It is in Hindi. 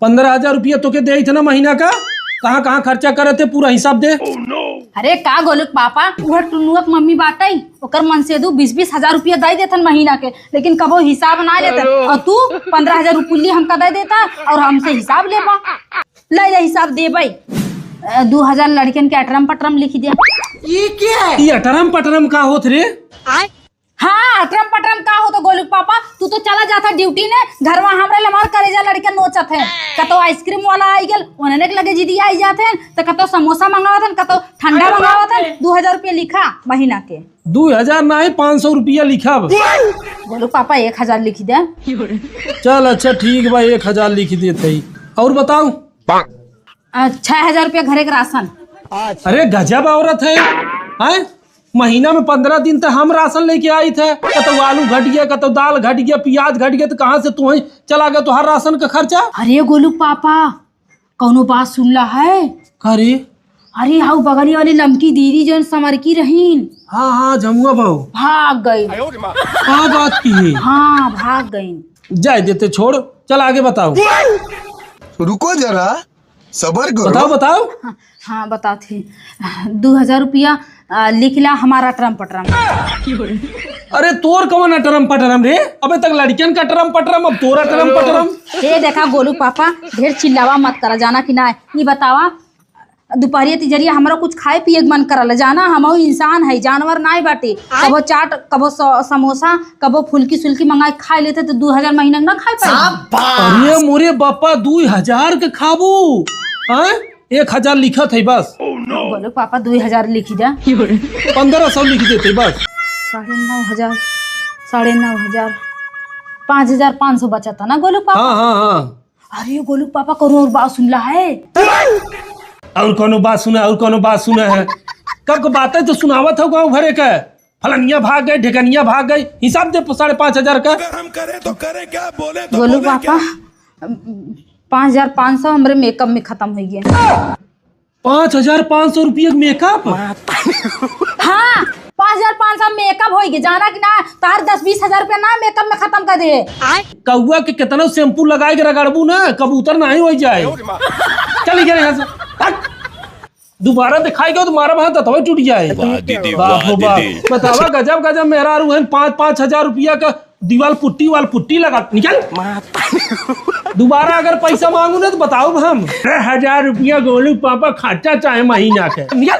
15,000 रुपया तो के दे थे ना महीना का, कहाँ कहाँ खर्चा करे थे पूरा हिसाब दे। अरे का गोलुक पापा, वह टुनुआ के मम्मी बाटई ओकर मन से दू 20-20 हजार रुपया दे देथन महीना के, लेकिन कबो हिसाब ना लेते। और तू 15,000 रुपया हमका दे देता और हमसे हिसाब लेबा। ले हिसाब दे भाई। 2,000 लड़कियन के अटरम पटरम लिख दिया। ये क्या है? ये अटरम पटरम का होत रे? हाँ अटरम पटरम का हो तो गोलुक पापा, तू तो चला जाता ड्यूटी ने, घर में हमरे लमार करेजा लड़के नोचत है। कतो आइसक्रीम वाला आई गेल, उन्हें लगे जीदी आई जाते हैं, तो कतो समोसा मंगावत हैं, कतो ठंडा मंगावत हैं। 2,000 रुपया लिखा महीना के। 2,000 ना है 500 रुपया लिखा। गोलुक पापा 1,000 लिख दे। चल अच्छा ठीक भाई 1,000 लिख देते। और बताओ 6,000 रुपया घरे के राशन। अरे गजब औरत है, हैं? महीना में 15 दिन तक हम राशन लेके आई थे, कतो आलू घट गया, कतो दाल घट गया, प्याज घट गया, तो कहाँ से तू चला गया तुहार राशन का खर्चा? अरे गोलुक पापा कौनो बात सुनला है? अरे अरे हाउ बगली वाली लमकी दीदी जो समरकी रहीन, हाँ हाँ जमुआ बहू भाग गई। क्या बात की है? हाँ भाग गई। जाए देते छोड़, चल आगे बताओ। रुको जरा सबर करो। बताओ बताओ। हाँ बताते। 2,000 रुपया लिखला हमारा टरम पटरम। अरे तोर कौन अटरम पटरम रे? अबे तक लड़कियन का टरम पटरम, अब तोरा टरम पटरम। ये देखा गोलू पापा, ढेर चिल्लावा मत करा, जाना कि ना। ये बतावा दोपहरिया तिजरिया हमारा कुछ खाए पिए के मन करल, जाना हम इंसान है, जानवर ना बाटे। कबो चाट, कबो समोसा, कबो फुल्की सुल्की मंगा खा लेते तो 2,000 महीना ना खा पाए। अरे मोरे बापा 2,000 के खाबू? 1,000 लिखत है बस। बोलो पापा 2,000 लिख दे। 1,500 लिख देते बस। 9,500 9,500 5,500 बचा था ना गोलू पापा। हाँ हाँ हाँ। अरे गोलू पापा करो और बात सुन ला है। और कोनो बात सुना, और कोनो बात सुना है? कब को बातें तो सुनावत हो गाँव भरे का, फलनिया भाग गए, ढेकनिया भाग गई, हिसाब दे 5,500 का। हम करे तो करे क्या, बोले तो गोलू पापा 5,500 हमारे मेकअप में खत्म हो गया। 5,500 रुपये मेकअप? हाँ 5,500 मेकअप हो गया, जाना कि ना। तार 10-20 हजार रुपया ना मेकअप में खत्म कर दे। कौआ के कितना शैम्पू लगाए के रगड़बू ना, कबूतर नहीं हो जाए। चल गया यहाँ से, दोबारा दिखाएगा तो मारा वहां तो टूट जाए। बतावा गजब गजब मेहरा रू है। 5,000 रुपया का दीवाल पुट्टी लगा, निकल। दोबारा अगर पैसा मांगू ना तो बताओ हम 1,000 रुपया गोलू पापा खर्चा चाहे महीना के, निकल।